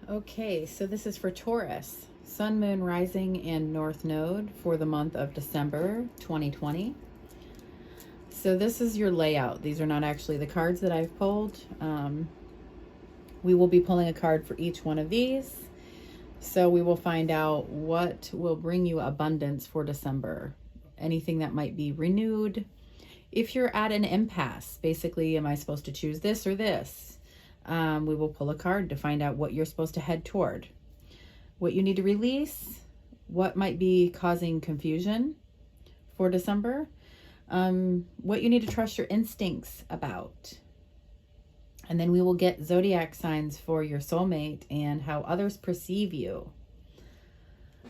Okay, so this is for Taurus, Sun, Moon, Rising, and North Node for the month of December 2020. So this is your layout. These are not actually the cards that I've pulled. We will be pulling a card for each one of these. So we will find out what will bring you abundance for December. Anything that might be renewed. If you're at an impasse, basically, am I supposed to choose this or this? We will pull a card to find out what you're supposed to head toward, what you need to release, what might be causing confusion for December, what you need to trust your instincts about. And then we will get zodiac signs for your soulmate and how others perceive you.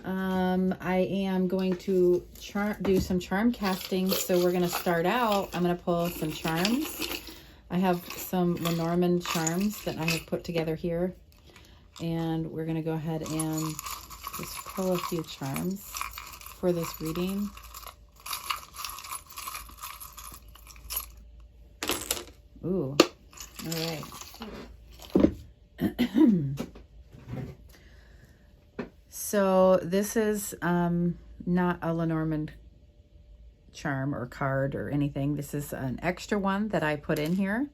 I am going to do some charm casting. So we're going to start out. I'm going to pull some charms. I have some Lenormand charms that I have put together here. And we're going to go ahead and just pull a few charms for this reading. Ooh, all right. So this is not a Lenormand charm or card or anything. This is an extra one that I put in here.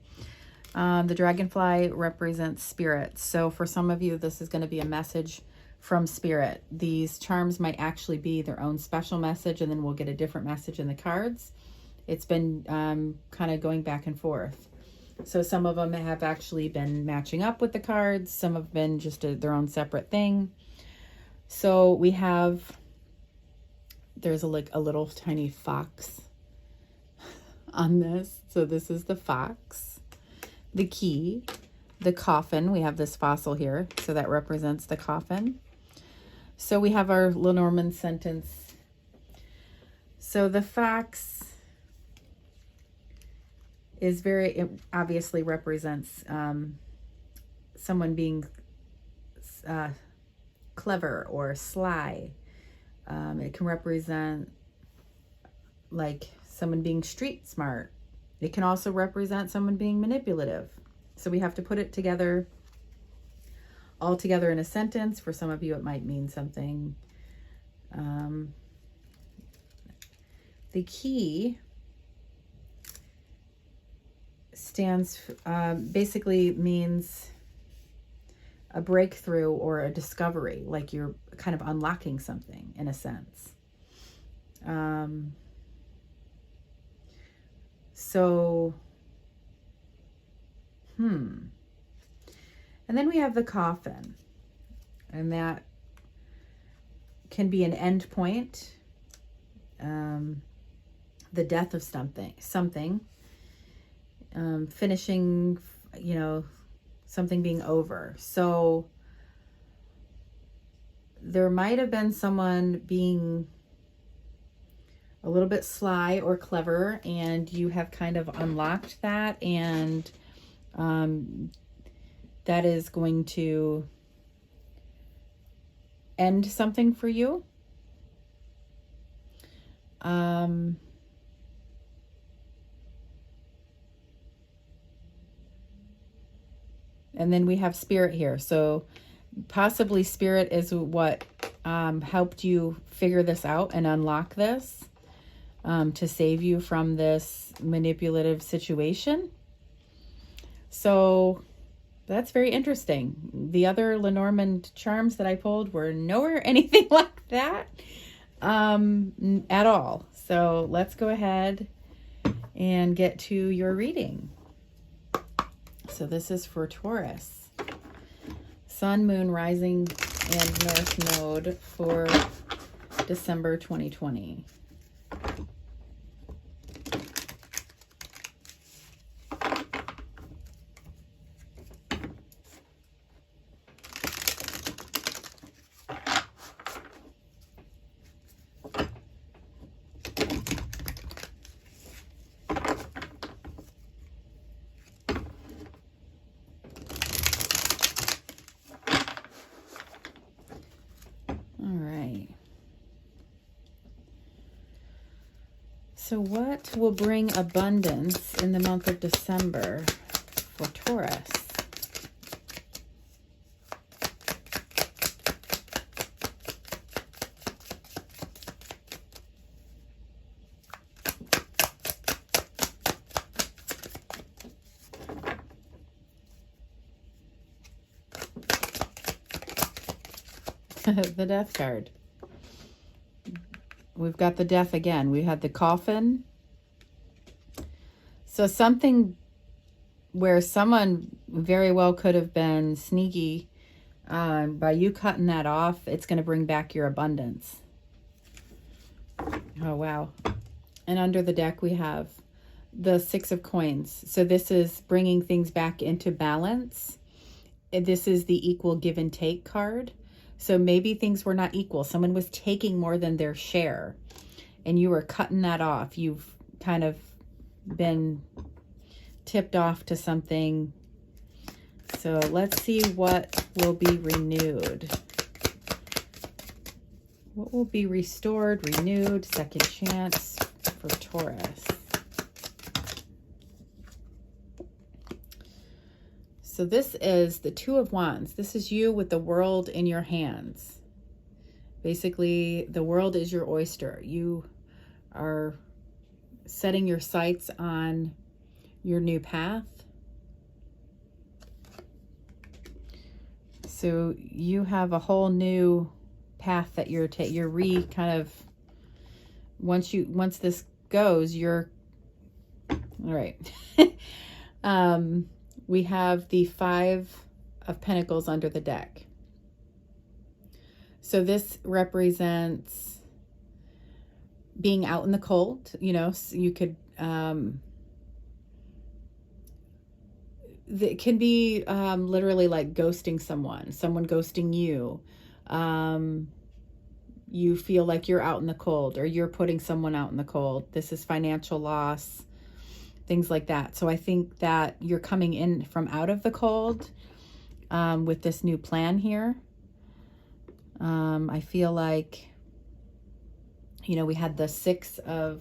The dragonfly represents spirit. So for some of you, this is going to be a message from spirit. These charms might actually be their own special message, and then we'll get a different message in the cards. It's been kind of going back and forth. So some of them have actually been matching up with the cards. Some have been just their own separate thing. So we have, there's a little tiny fox on this. So this is the fox, the key, the coffin. We have this fossil here. So that represents the coffin. So we have our Lenormand sentence. So the fox is it obviously represents someone being clever or sly. It can represent like someone being street smart. It can also represent someone being manipulative. So we have to put it together, all together in a sentence. For some of you, it might mean something. The key basically means a breakthrough or a discovery, like you're kind of unlocking something in a sense. And then we have the coffin, and that can be an end point, the death of something, finishing, something being over. So there might have been someone being a little bit sly or clever, and you have kind of unlocked that, and that is going to end something for you. And then we have spirit here. So possibly spirit is what helped you figure this out and unlock this to save you from this manipulative situation. So that's very interesting. The other Lenormand charms that I pulled were nowhere anything like that at all. So let's go ahead and get to your reading. So this is for Taurus, Sun, Moon, Rising, and North Node for December 2020. So what will bring abundance in the month of December for Taurus? The Death card. We've got the Death again. We had the Coffin. So something where someone very well could have been sneaky. By you cutting that off, it's going to bring back your abundance. Oh, wow. And under the deck, we have the Six of Coins. So this is bringing things back into balance. This is the equal give and take card. So maybe things were not equal. Someone was taking more than their share, and you were cutting that off. You've kind of been tipped off to something. So let's see what will be renewed. What will be restored, renewed, second chance for Taurus? So this is the Two of Wands. This is you with the world in your hands. Basically, the world is your oyster. You are setting your sights on your new path. So you have a whole new path that you're once this goes, you're all right. We have the Five of Pentacles under the deck. So this represents being out in the cold. You know, so you could it can be literally like ghosting someone ghosting you. You feel like you're out in the cold, or you're putting someone out in the cold. This is financial loss, things like that. So I think that you're coming in from out of the cold with this new plan here. I feel like, you know, we had the Six of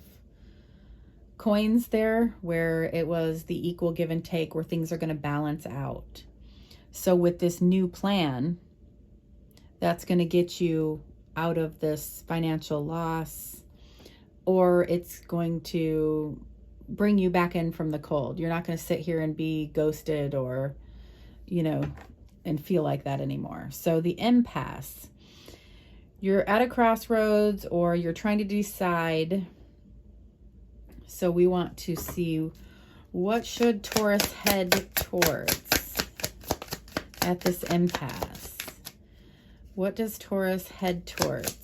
Coins there, where it was the equal give and take, where things are going to balance out. So with this new plan, that's going to get you out of this financial loss, or it's going to bring you back in from the cold. You're not going to sit here and be ghosted, or, you know, and feel like that anymore. So the impasse, you're at a crossroads, or you're trying to decide. So we want to see, what should Taurus head towards at this impasse? What does Taurus head towards?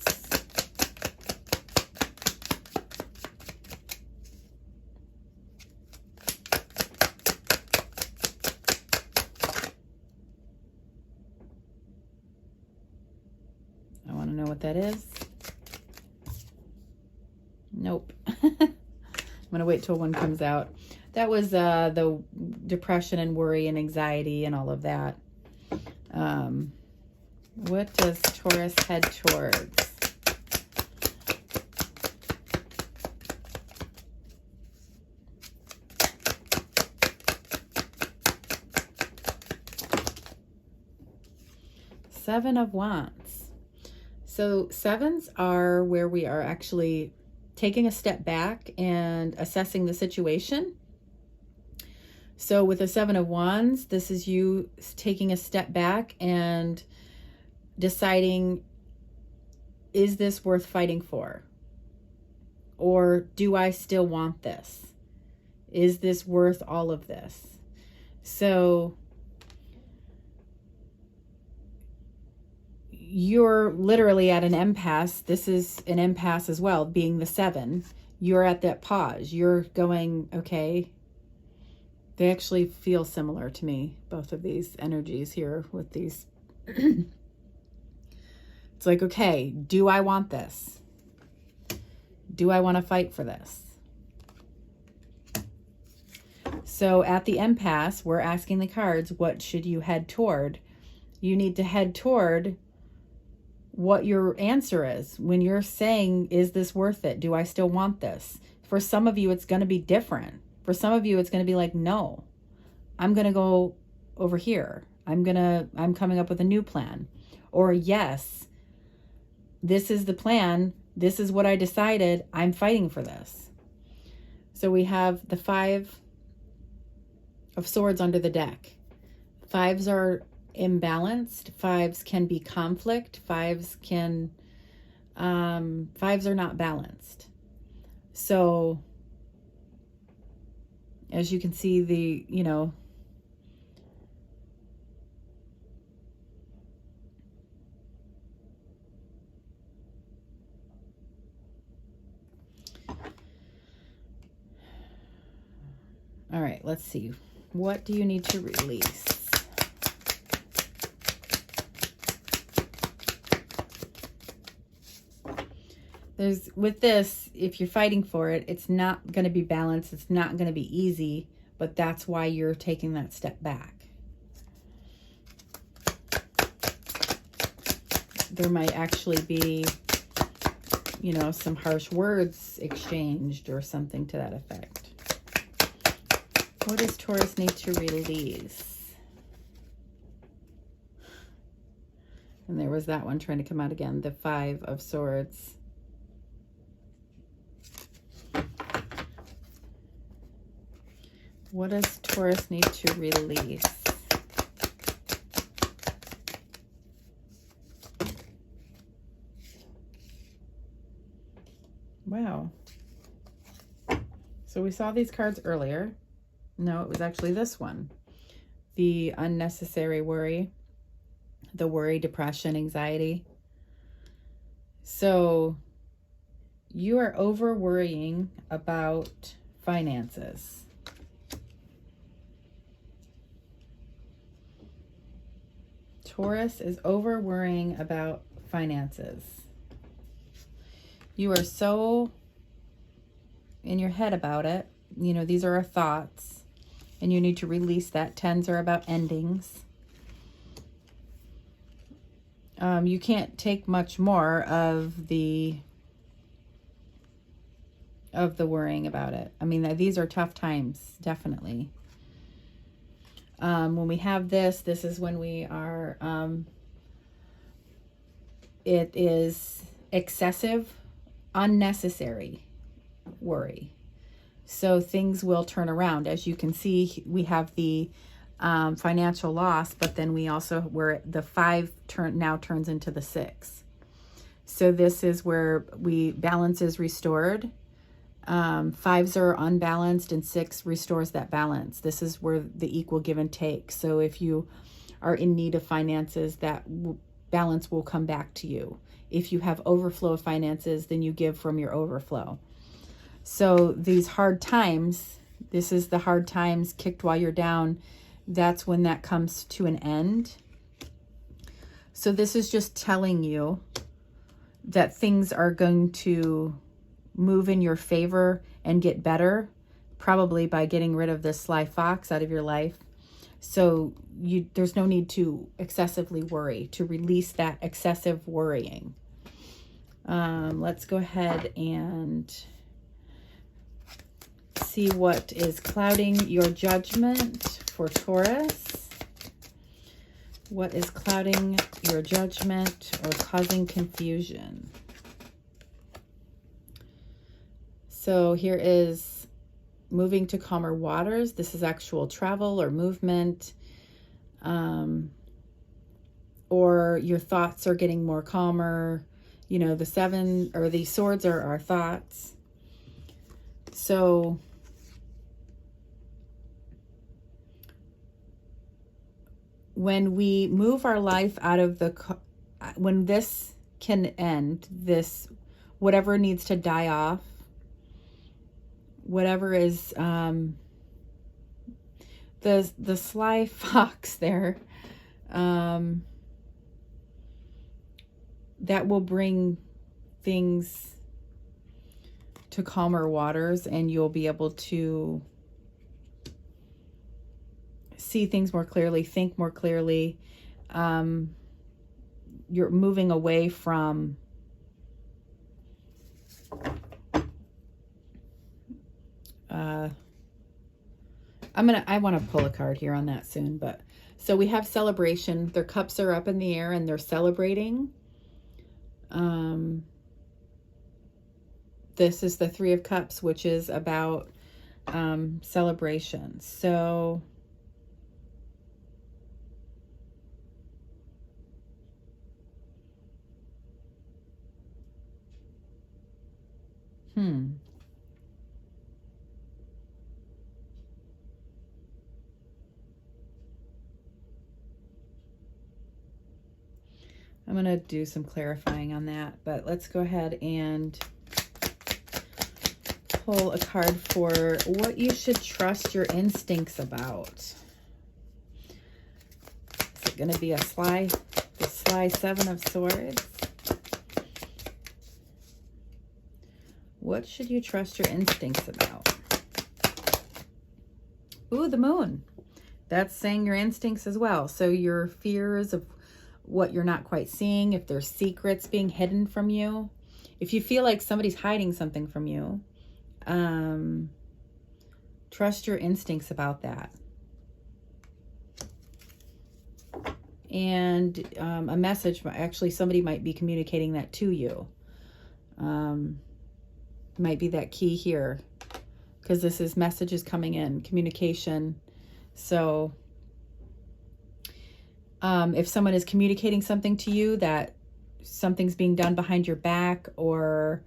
I want to know what that is. Nope. I'm going to wait till one comes out. That was the depression and worry and anxiety and all of that. What does Taurus head towards? Seven of Wands. So sevens are where we are actually taking a step back and assessing the situation. So with the Seven of Wands, this is you taking a step back and deciding, is this worth fighting for? Or do I still want this? Is this worth all of this? So you're literally at an impasse. This is an impasse as well, being the seven. You're at that pause. You're going, okay. They actually feel similar to me, both of these energies here with these. It's like, okay, do I want this? Do I want to fight for this? So at the impasse, we're asking the cards, what should you head toward? You need to head toward what your answer is. When you're saying, is this worth it? Do I still want this? For some of you, it's going to be different. For some of you, it's going to be like, no, I'm going to go over here. I'm coming up with a new plan. Or yes, this is the plan. This is what I decided. I'm fighting for this. So we have the Five of Swords under the deck. Fives are imbalanced. Fives can be conflict. Fives are not balanced. So as you can see, all right, let's see. What do you need to release? With this, if you're fighting for it, it's not going to be balanced. It's not going to be easy, but that's why you're taking that step back. There might actually be, some harsh words exchanged or something to that effect. What does Taurus need to release? And there was that one trying to come out again, the Five of Swords. What does Taurus need to release? Wow. So we saw these cards earlier. No, it was actually this one. The unnecessary worry. The worry, depression, anxiety. So you are over worrying about finances. Taurus is over worrying about finances. You are so in your head about it. These are our thoughts, and you need to release that. Tens are about endings. You can't take much more of the worrying about it. I mean, these are tough times, definitely. When we have this is when we are, it is excessive, unnecessary worry. So things will turn around. As you can see, we have the financial loss, but then we also, where the 5 now turns into the 6. So this is where balance is restored. 5s are unbalanced and 6 restores that balance. This is where the equal give and take. So if you are in need of finances, that balance will come back to you. If you have overflow of finances, then you give from your overflow. So these hard times, this is the hard times kicked while you're down. That's when that comes to an end. So this is just telling you that things are going to move in your favor and get better, probably by getting rid of this sly fox out of your life. So there's no need to excessively worry, to release that excessive worrying. Let's go ahead and see what is clouding your judgment for Taurus. What is clouding your judgment or causing confusion? So here is moving to calmer waters. This is actual travel or movement. Or your thoughts are getting more calmer. The 7 or the swords are our thoughts. So when we move our life out of when this can end, whatever needs to die off, whatever is the sly fox there, that will bring things to calmer waters, and you'll be able to see things more clearly, think more clearly. You're moving away from I want to pull a card here on that soon, but so we have celebration. Their cups are up in the air and they're celebrating. This is the 3 of Cups, which is about celebration. So I'm going to do some clarifying on that, but let's go ahead and pull a card for what you should trust your instincts about. Is it going to be the sly Seven of Swords? What should you trust your instincts about? Ooh, the Moon. That's saying your instincts as well. So your fears of what you're not quite seeing, if there's secrets being hidden from you, if you feel like somebody's hiding something from you, trust your instincts about that. And a message, actually somebody might be communicating that to you. Might be that key here, because this is messages coming in, communication. So if someone is communicating something to you, that something's being done behind your back, or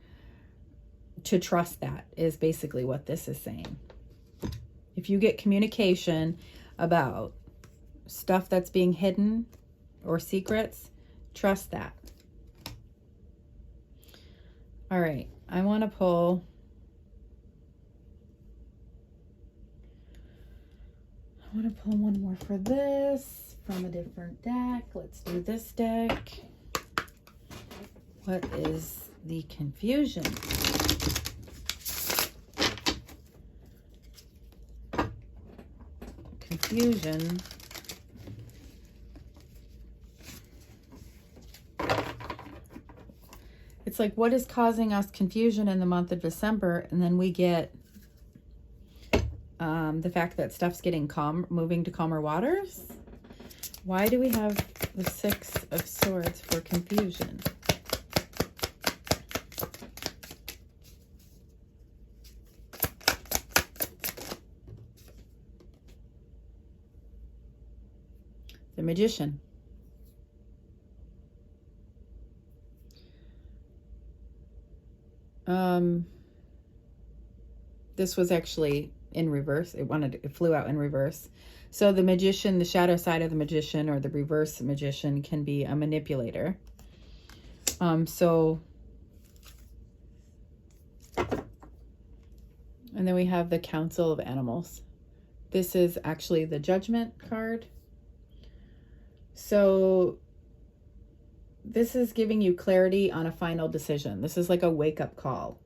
to trust that is basically what this is saying. If you get communication about stuff that's being hidden or secrets, trust that. All right, I want to pull one more for this from a different deck. Let's do this deck. What is the confusion? Confusion. It's like, what is causing us confusion in the month of December? And then we get the fact that stuff's getting calm, moving to calmer waters. Why do we have the Six of Swords for confusion? The Magician. This was actually in reverse. It flew out in reverse. So the Magician, the shadow side of the Magician, or the reverse Magician, can be a manipulator. And then we have the Council of Animals. This is actually the Judgment card. So this is giving you clarity on a final decision. This is like a wake-up call.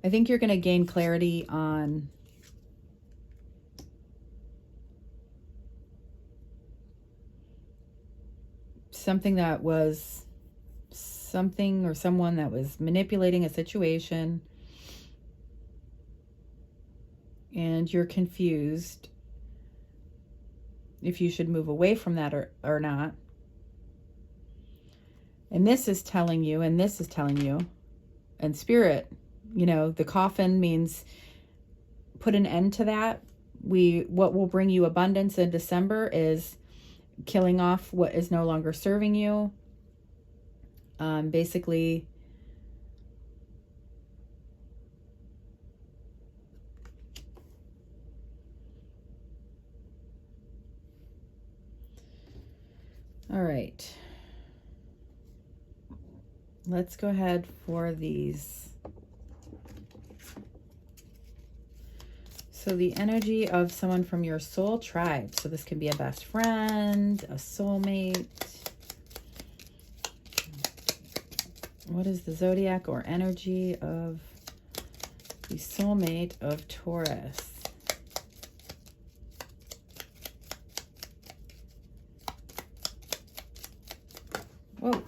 I think you're going to gain clarity on something that was something or someone that was manipulating a situation, and you're confused if you should move away from that or not. And this is telling you, and this is telling you, and Spirit, you know, the coffin means put an end to that. What will bring you abundance in December is killing off what is no longer serving you. Basically, all right. Let's go ahead for these. So the energy of someone from your soul tribe. So this can be a best friend, a soulmate. What is the zodiac or energy of the soulmate of Taurus? Whoa.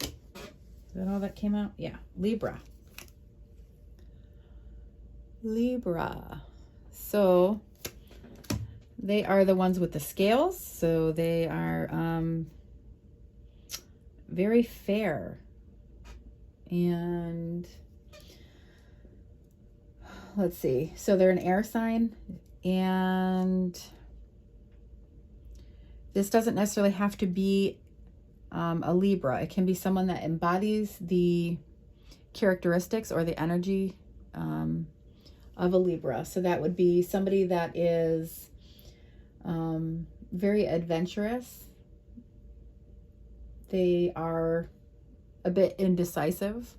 Is that all that came out? Yeah, Libra. Libra. So they are the ones with the scales. So they are very fair. And let's see. So they're an air sign. And this doesn't necessarily have to be a Libra. It can be someone that embodies the characteristics or the energy of a Libra. So that would be somebody that is very adventurous. They are a bit indecisive,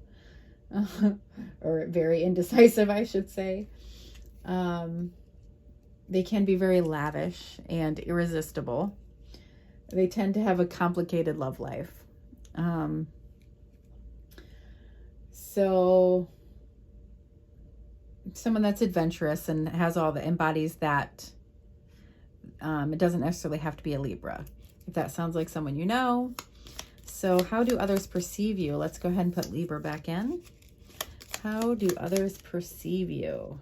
or very indecisive, I should say. They can be very lavish and irresistible. They tend to have a complicated love life. So someone that's adventurous and has all the embodies that. It doesn't necessarily have to be a Libra, if that sounds like someone you know. So how do others perceive you? Let's go ahead and put Libra back in. How do others perceive you?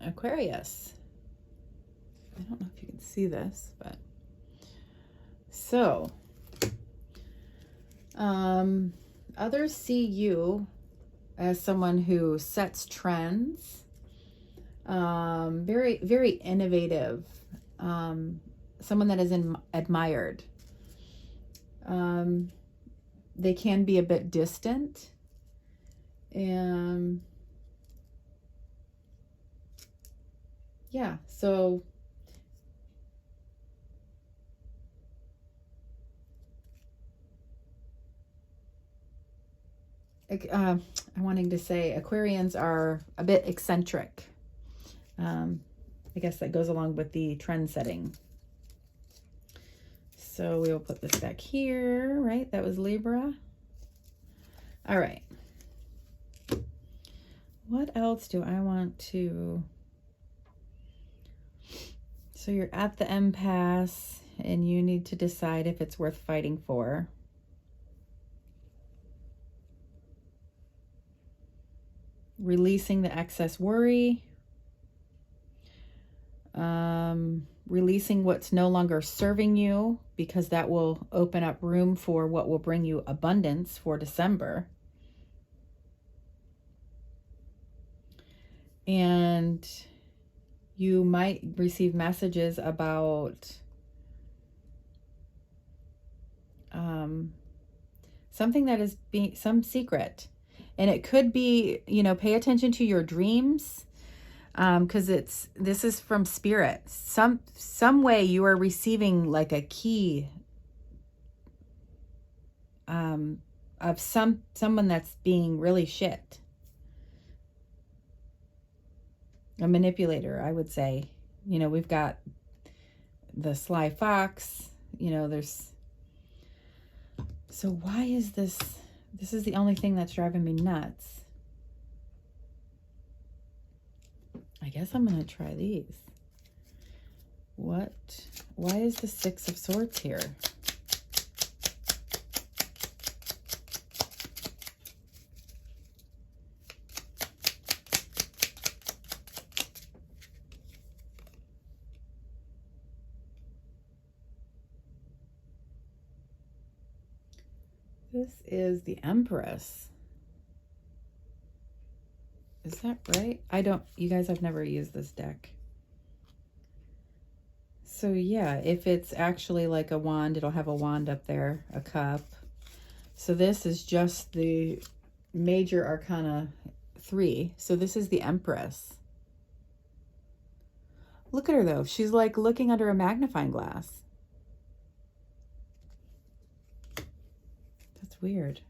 Aquarius. I don't know if you can see this, but so others see you as someone who sets trends, very, very innovative, someone that is admired. They can be a bit distant, and yeah, so I'm wanting to say Aquarians are a bit eccentric. I guess that goes along with the trend setting. So we will put this back here, right? That was Libra. All right. What else do I want to... So you're at the impasse and you need to decide if it's worth fighting for. Releasing the excess worry. Releasing what's no longer serving you, because that will open up room for what will bring you abundance for December. And you might receive messages about something that is some secret. And it could be, you know, pay attention to your dreams, because this is from spirit. Some way you are receiving like a key of someone that's being really shit. A manipulator, I would say. You know, we've got the sly fox, you know, there's... So why is this... This is the only thing that's driving me nuts. I guess I'm going to try these. Why is the Six of Swords here? This is the Empress. Is that right? You guys, I've never used this deck. So yeah, if it's actually like a wand, it'll have a wand up there, a cup. So this is just the major arcana 3. So this is the Empress. Look at her though. She's like looking under a magnifying glass. That's weird.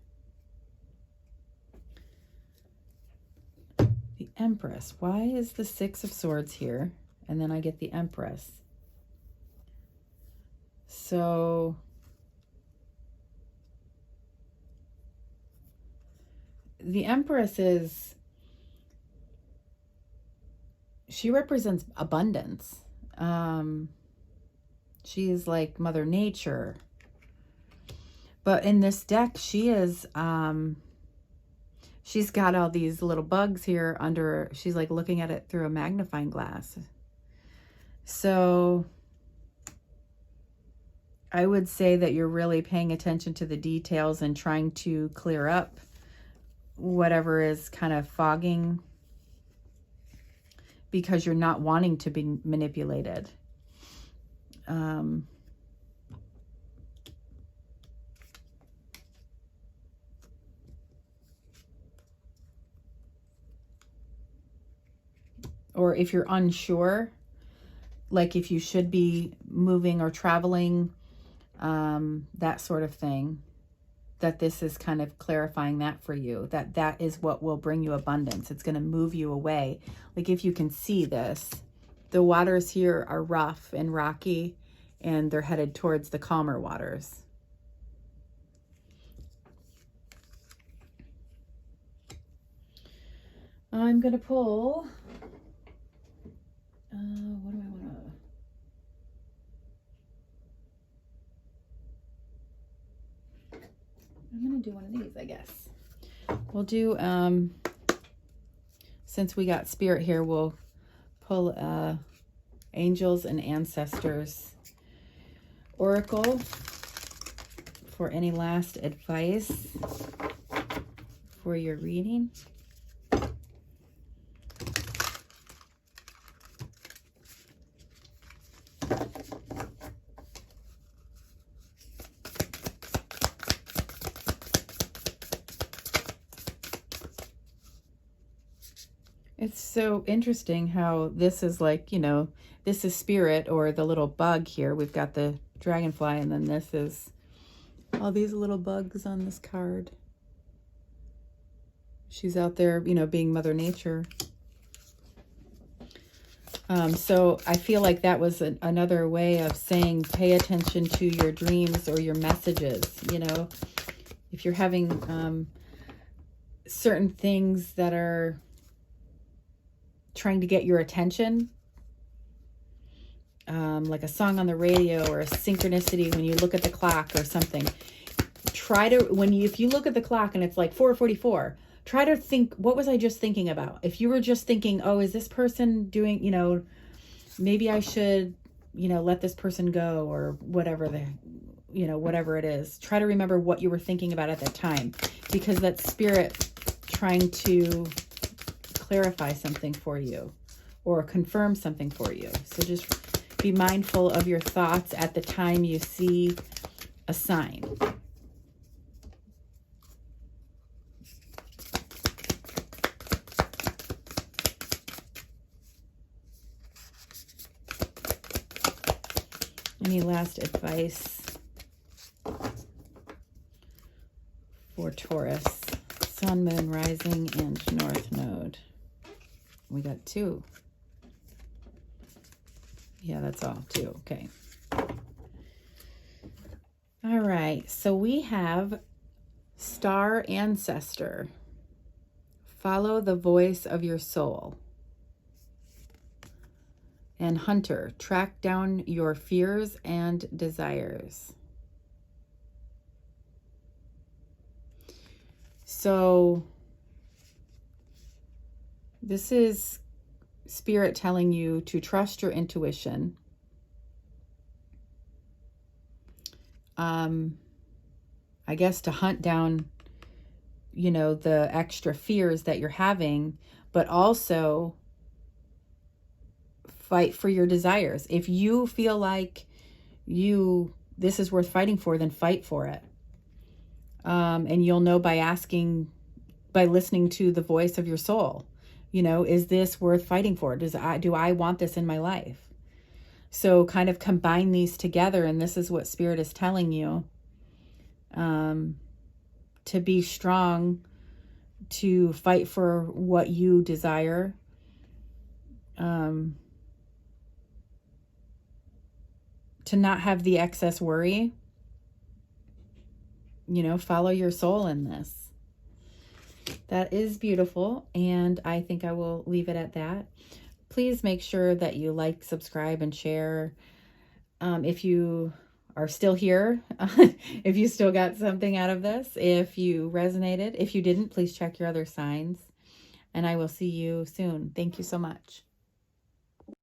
The Empress. Why is the Six of Swords here? And then I get the Empress. So the Empress she represents abundance. She's like Mother Nature. But in this deck, she is, she's got all these little bugs here under, she's like looking at it through a magnifying glass. So I would say that you're really paying attention to the details and trying to clear up whatever is kind of fogging because you're not wanting to be manipulated. Or if you're unsure, like if you should be moving or traveling, that sort of thing, that this is kind of clarifying that for you, that that is what will bring you abundance. It's going to move you away. Like if you can see this, the waters here are rough and rocky, and they're headed towards the calmer waters. I'm going to pull, what do I want to, I'm going to do one of these, I guess. We'll do, since we got spirit here, we'll pull Angels and Ancestors Oracle for any last advice for your reading. It's so interesting how this is like, you know, this is spirit, or the little bug here. We've got the dragonfly, and then this is all these little bugs on this card. She's out there, you know, being Mother Nature. So I feel like that was another way of saying pay attention to your dreams or your messages. You know, if you're having certain things that are trying to get your attention, like a song on the radio or a synchronicity when you look at the clock or something, try to, if you look at the clock and it's like 4:44, try to think, what was I just thinking about? If you were just thinking, oh, is this person doing, you know, maybe I should, you know, let this person go, or whatever you know, whatever it is, try to remember what you were thinking about at that time, because that's spirit trying to clarify something for you or confirm something for you. So just be mindful of your thoughts at the time you see a sign. Any last advice for Taurus? Sun, Moon, Rising, and North Node. We got 2. Yeah, that's all. 2. Okay. All right. So we have Star Ancestor. Follow the voice of your soul. And Hunter, track down your fears and desires. So this is spirit telling you to trust your intuition. I guess to hunt down, you know, the extra fears that you're having, but also fight for your desires. If you feel like this is worth fighting for, then fight for it. And you'll know by listening to the voice of your soul. You know, is this worth fighting for? Do I want this in my life? So kind of combine these together, and this is what Spirit is telling you. To be strong, to fight for what you desire. To not have the excess worry. You know, follow your soul in this. That is beautiful, and I think I will leave it at that. Please make sure that you like, subscribe, and share. If you are still here, if you still got something out of this, if you resonated. If you didn't, please check your other signs, and I will see you soon. Thank you so much.